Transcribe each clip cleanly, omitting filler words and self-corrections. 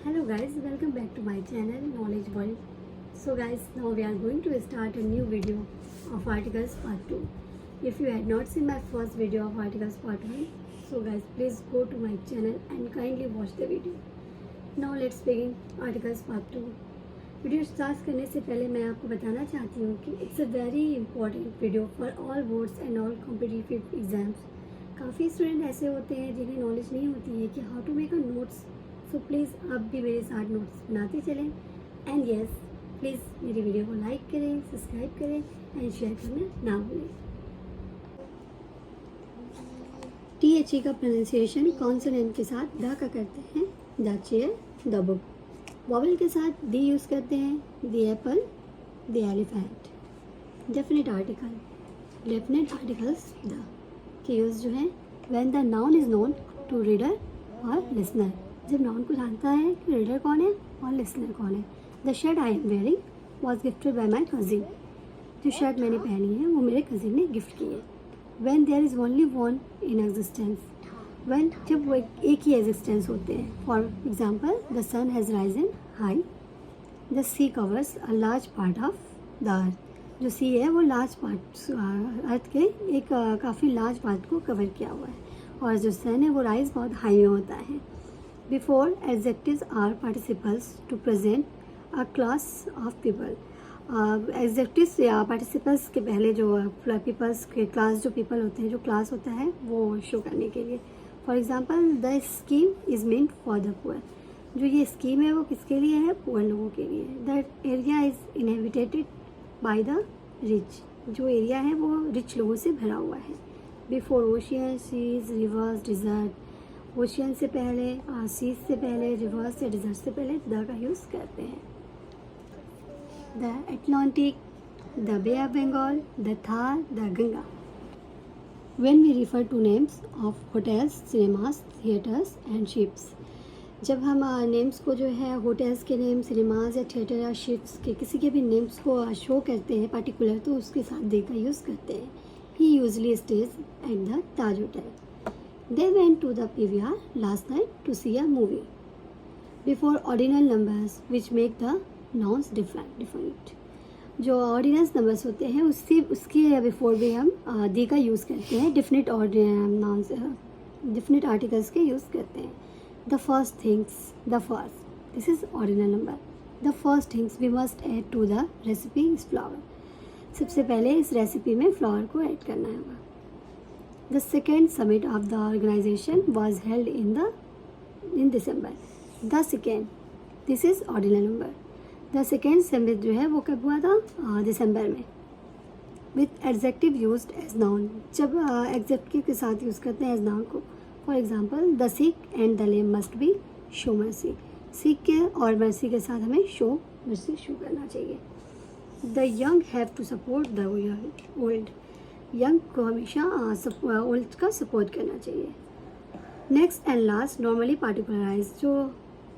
Hello guys, welcome back to my channel Knowledge World. So guys, now we are going to start a new video of articles part 2. If you had not seen my first video of articles part 1, so guys please go to my channel and kindly watch the video. Now let's begin articles part 2. Video start करने से पहले मैं आपको बताना चाहती हूँ कि it's a very important video for all boards and all competitive exams. काफ़ी स्टूडेंट ऐसे होते हैं जिन्हें नॉलेज नहीं होती है कि how to make a notes. So please आप भी मेरे साथ नोट्स बनाते चलें. एंड यस, प्लीज़ मेरी वीडियो को लाइक करें, सब्सक्राइब करें एंड शेयर करना ना भूलें. THE का प्रोनाउंसिएशन कॉन्सोनेंट के साथ द का करते हैं, the chair, the book. Vowel के साथ दी यूज़ करते हैं, the apple, the elephant. Definite articles the के यूज़ जो है when the noun is known to reader और लिसनर. जब नाउन को जानता है कि रीडर कौन है और लिसनर कौन है. The shirt I am wearing was gifted bye my cousin. जो शर्ट मैंने पहनी है वो मेरे कजिन ने गिफ्ट की है. When there is only one in existence. When जब वो एक ही एग्जिस्टेंस होते हैं. For example, the sun has risen high. The sea covers a large part of the earth. जो सी है वो लार्ज पार्ट अर्थ के एक काफ़ी लार्ज पार्ट को कवर किया हुआ है. और जो सन है वो राइज बहुत हाई में होता है. Before adjectives or participles to present a class of people. Adjectives या पार्टिसिपल्स के पहले जो पीपल्स के क्लास जो पीपल होते हैं, जो क्लास होता है वो शो करने के लिए. For example, the scheme is meant for the poor. जो ये स्कीम है वो किसके लिए है? पुअर लोगों के लिए. The area is inhabited by the rich. जो एरिया है वो रिच लोगों से भरा हुआ है. Before oceans, seas, rivers, deserts. Ocean से पहले, सीज से पहले, रिवर्स या डिज़र्ट से पहले द का यूज़ करते हैं. The Atlantic, the bay of Bengal, the Thar, the Ganga. When we refer to names of hotels, cinemas, theaters and ships. जब हम नेम्स को जो है होटल्स के नेम, सिनेमाज या थिएटर या शिप्स के किसी के भी नेम्स को शो करते हैं पार्टिकुलर, तो उसके साथ दे का यूज़ करते हैं. He usually stays at the Taj Hotel. They went to the PVR last night to see a movie. Before ordinal numbers which make the nouns different. जो ऑर्डिनल्स नंबर्स होते हैं उसके बिफोर भी हम दी का यूज़ करते हैं. डिफिनिट नाउन्स, डिफिनिट आर्टिकल्स के यूज़ करते हैं. The first things, the first, this is ordinal number. The first things we must add to the recipe is flower. सबसे पहले इस रेसिपी में फ्लावर को ऐड करना होगा. The second summit of the organization was held in December. The second, this is ordinal number. The second summit जो है वो कब हुआ था? दिसंबर में. With adjective used as noun. जब एडजेक्टिव के साथ यूज़ करते हैं एज नाउन को. For example, the sick and the lame must be show mercy. Sick के और मर्सी के साथ हमें मर्सी शो करना चाहिए. The young have to support the old. Young को हमेशा ओल्ड का सपोर्ट करना चाहिए. Next and last normally particularise. जो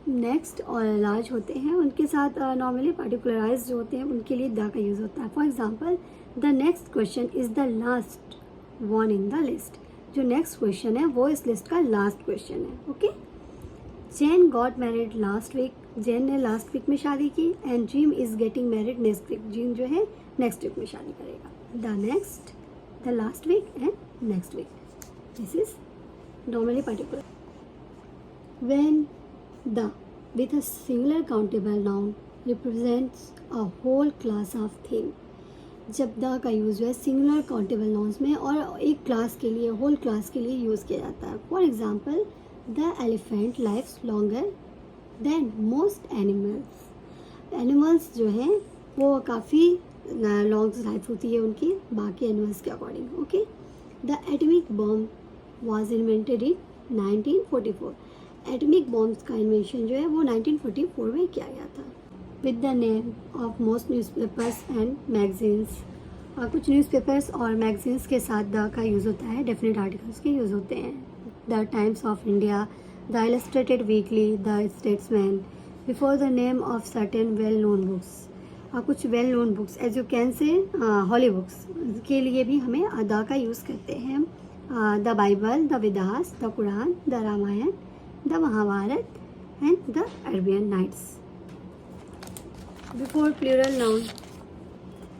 नेक्स्ट और लार्ज होते हैं उनके साथ नॉर्मली पार्टिकुलराइज जो होते हैं उनके लिए द का यूज़ होता है. For example, the next question is the last one in the list. जो नेक्स्ट क्वेश्चन है वो इस लिस्ट का लास्ट क्वेश्चन है. Okay. Jane got married last week. Jane ने लास्ट वीक में शादी की. And Jim is getting married next week. Jim जो है नेक्स्ट वीक में शादी करेगा. The next, the last week and next week. This is normally particular. When the with a singular countable noun represents a whole class of thing. जब the का use है singular countable nouns में और एक class के लिए, whole class के लिए यूज़ किया जाता है. For example, the elephant lives longer than most animals. Animals जो हैं वो काफ़ी लॉन्ग लाइफ होती है उनकी बाकी एनिमल्स के according. Okay. The atomic bomb was invented in 1944. Atomic bombs का इन्वेंशन जो है वो 1944 में किया गया था. With the name of most newspapers and magazines. कुछ न्यूज़पेपर्स और मैगजीन्स के साथ द का यूज़ होता है. डेफिनेट आर्टिकल्स के यूज़ होते हैं. The Times of India, the Illustrated Weekly, the Statesman. Before the name of certain well known books. कुछ well known books as you can say holy books के लिए भी हमें द का यूज़ करते हैं. The Bible, the Vedas, the Quran, the Ramayana, the Mahabharata and the Arabian Nights. Before plural noun,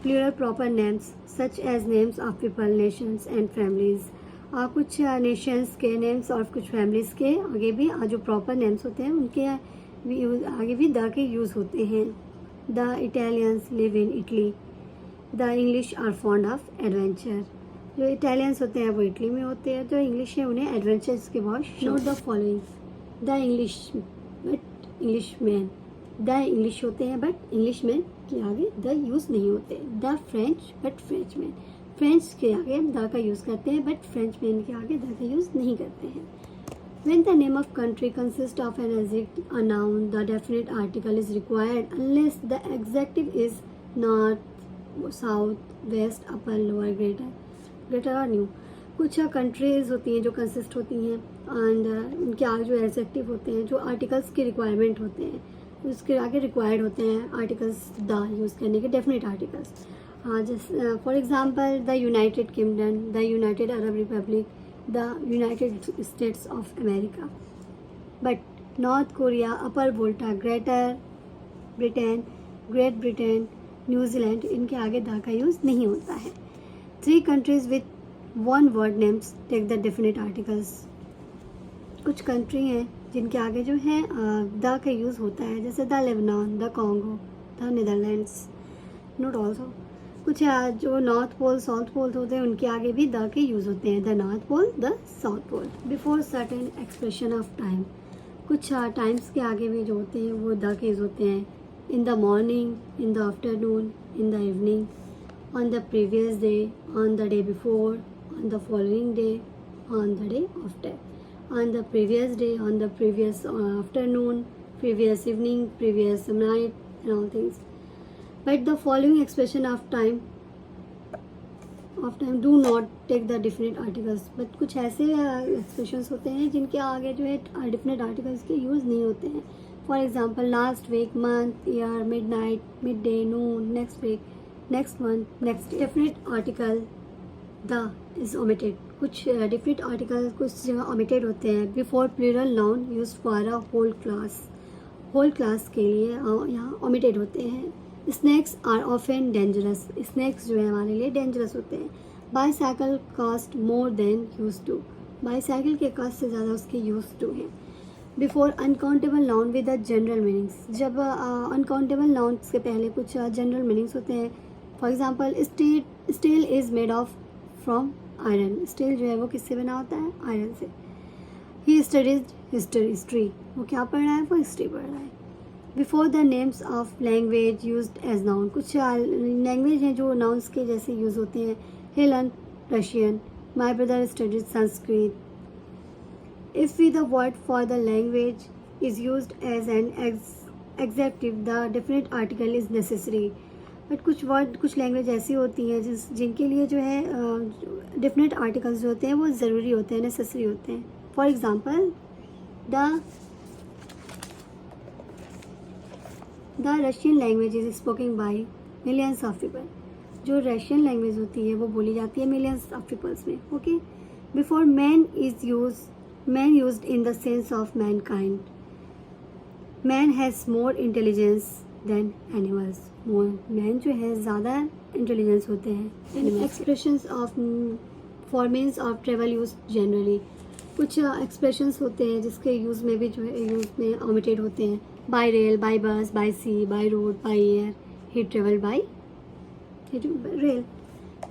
plural proper names such as names of people, nations and families. कुछ Nations के names और कुछ फैमिलीज़ के आगे भी जो प्रॉपर नेम्स होते हैं उनके आगे भी द के यूज़ होते हैं. The Italians live in Italy. The English are fond of adventure. जो इटालियंस होते हैं वो इटली में होते हैं, जो इंग्लिश है उन्हें एडवेंचर्स के बहुत. Note the following. The English but English man. The English होते हैं बट इंग्लिश मैन के आगे द यूज़ नहीं होते. The French but French man. French के आगे द का यूज़ करते हैं बट फ्रेंच मैन के आगे द का यूज़ नहीं करते हैं. When the name of country consists of an adjective, a noun, the definite article is required unless the adjective is north, south, west, upper, lower, greater or new. कुछ countries होती हैं जो consist होती हैं and उनके आगे जो adjective होते हैं, जो आर्टिकल्स की रिक्वायरमेंट होते हैं, उसके आगे रिक्वायर्ड होते हैं आर्टिकल्स द यूज़ करने के, डेफिनेट आर्टिकल्स. जैसे for example the United Kingdom, the United Arab Republic, the United States of America. But North Korea, Upper Volta, Greater Britain, Great Britain, New Zealand, इनके आगे द का use नहीं होता है. 3 countries with one word names take the definite articles. कुछ country हैं जिनके आगे जो है द का यूज़ होता है, जैसे the Lebanon, the Congo, the Netherlands. Note also कुछ जो नॉर्थ पोल, साउथ पोल होते हैं उनके आगे भी द के यूज़ होते हैं. The north pole, the south pole. Before certain expression of time. कुछ टाइम्स के आगे भी जो होते हैं वो द के यूज़ होते हैं. In the morning, in the afternoon, in the evening, on the previous day, on the day before, on the following day, on the day after, on the previous day, on the previous afternoon, previous evening, previous night and all things. But the following expression of time do not take the definite articles. But कुछ ऐसे expressions होते हैं जिनके आगे जो है definite articles के use नहीं होते हैं. For example, last week, month, year, midnight, midday, noon, next week, next month, next day. Definite article the is omitted. कुछ definite articles कुछ जगह omitted होते हैं. Before plural noun used for a whole class. whole class के लिए यहाँ omitted होते हैं. Snakes are often dangerous. Snakes जो है हमारे लिए डेंजरस होते हैं. Bicycle cost more than use to. Bicycle के कॉस्ट से ज़्यादा उसके यूज टू हैं. Before uncountable noun with the general meanings. जब अनकाउंटेबल नाउन्स के पहले कुछ जनरल मीनिंग्स होते हैं. For example steel is made of from iron. Steel जो है वो किससे बना होता है? आयरन से. He studies history. वो क्या पढ़ रहा है? वो हिस्ट्री पढ़ रहा है. Before the names of language used as noun. कुछ लैंग्वेज हैं जो नाउन्स के जैसे यूज़ होते हैं. He learn Russian. My brother studies Sanskrit. If we the word for the language is used as an adjective the definite article is necessary. But कुछ language ऐसी होती हैं जिनके लिए जो है डेफिनेट आर्टिकल्स जो होते हैं वो ज़रूरी होते हैं, नेसेसरी होते हैं. For example the Russian language is spoken by millions of people. जो रशियन लैंग्वेज होती है वो बोली जाती है मिलियंस ऑफ पीपल्स में. Okay. Before man used in the sense of mankind. Man has more intelligence than animals. Man जो है ज़्यादा इंटेलिजेंस होते हैं. Expressions of for means of travel use generally. कुछ एक्सप्रेशंस होते हैं जिसके यूज़ में भी जो है यूज़ में ओमिटेड होते हैं. By rail, by bus, by sea, by road, by air. He travel by rail.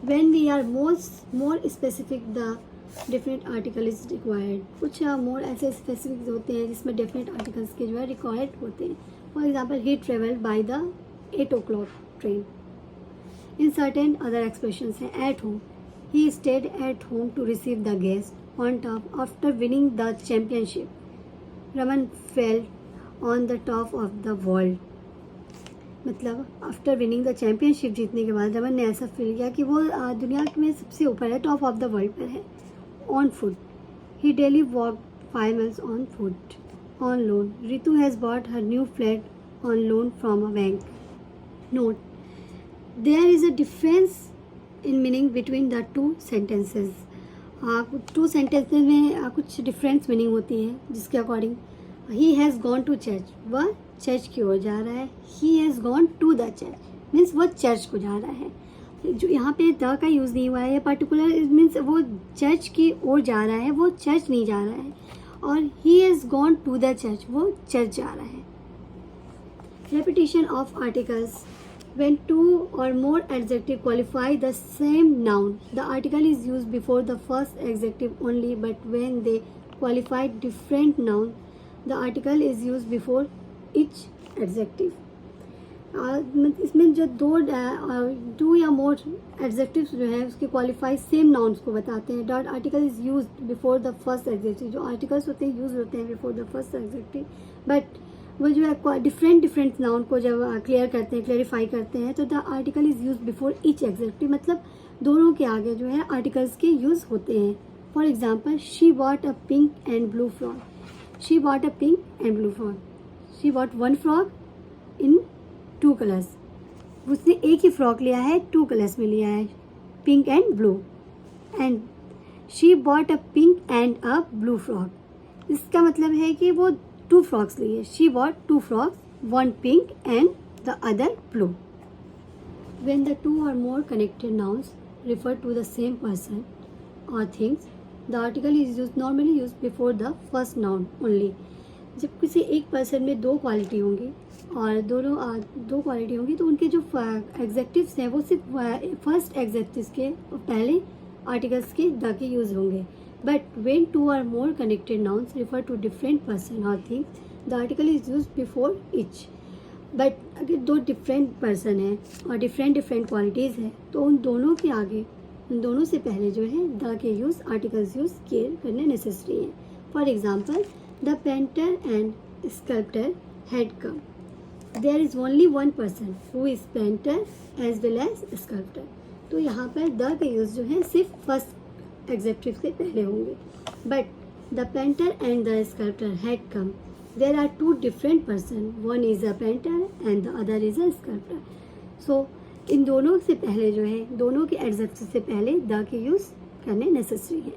When we are more specific the definite article is required. कुछ मोर ऐसे स्पेसिफिक होते हैं जिसमें डेफिनेट आर्टिकल्स के जो है रिक्वायर्ड होते हैं. For example he travel by the 8 o'clock train. In certain other expressions हैं. At home. He stayed at home to receive the guest on top after winning the championship. Raman felt on the top of the world. मतलब after winning the championship, जीतने के बाद रमन ने ऐसा feel किया कि वो दुनिया में सबसे ऊपर है, टॉप ऑफ द वर्ल्ड पर है. On foot. He daily walk 5 miles on foot. On loan. Ritu has bought her new flat on loan from a bank. Note. There is a difference in meaning between the 2 sentences. 2 sentences में कुछ difference meaning होती है जिसके according he has gone to church, वह church की ओर जा रहा है. He has gone to the church means वह चर्च को जा रहा है. जो यहाँ पे द का यूज़ नहीं हुआ है, पर्टिकुलर मीन्स वो चर्च की ओर जा रहा है, वो चर्च नहीं जा रहा है. और he has gone to the church, वो चर्च जा रहा है. Repetition of articles. When two or more adjectives qualify the same noun, the article is used before the first adjective only, but when they qualify different noun, the article is used before each adjective. इसमें जो दो या मोर adjectives जो है उसके qualify same nouns को बताते हैं. Dot article is use before the first adjective. जो आर्टिकल्स होते हैं यूज होते हैं before the first adjective, but वो जो है डिफरेंट नाउन को जब क्लेरिफाई करते हैं तो the article is use before each executive. मतलब दोनों के आगे जो है आर्टिकल्स के यूज़ होते हैं. For example, she bought a pink and blue frock. She bought a pink and blue frock. She bought one frock in 2 colours. उसने एक ही फ्रॉक लिया है, 2 कलर्स में लिया है, pink and blue. And she bought a pink and a blue frock. इसका मतलब है कि वो 2 फ्रॉक्स लिए. She bought 2 frocks, one pink and the other blue. When the 2 or more connected nouns refer to the same person or things, the article is normally used before the first noun only. जब किसी एक person में 2 quality होंगी और दोनों 2 quality होंगी तो उनके जो एग्जेक्टिव्स हैं वो सिर्फ फर्स्ट एग्जेक्टिव्स के पहले आर्टिकल्स के द के यूज़ होंगे. But when 2 or more connected nouns refer to different person or things, the article is used before each. But अगर 2 डिफरेंट पर्सन हैं और डिफरेंट क्वालिटीज़ हैं तो उन दोनों के आगे, उन दोनों से पहले जो है द के यूज़ आर्टिकल्स यूज़ किए करने नेसेसरी हैं. For example, the painter and sculptor had come. There is only one person who is painter as well as sculptor. तो यहाँ पर द का यूज़ जो है सिर्फ फर्स्ट एग्जेक्टिव से पहले होंगे. But the painter and the sculptor had come. There are 2 different person. One is a painter and the other is a sculptor. So इन दोनों से पहले जो है, दोनों के एडजेक्टिव से पहले द के यूज़ करने नेसेसरी है.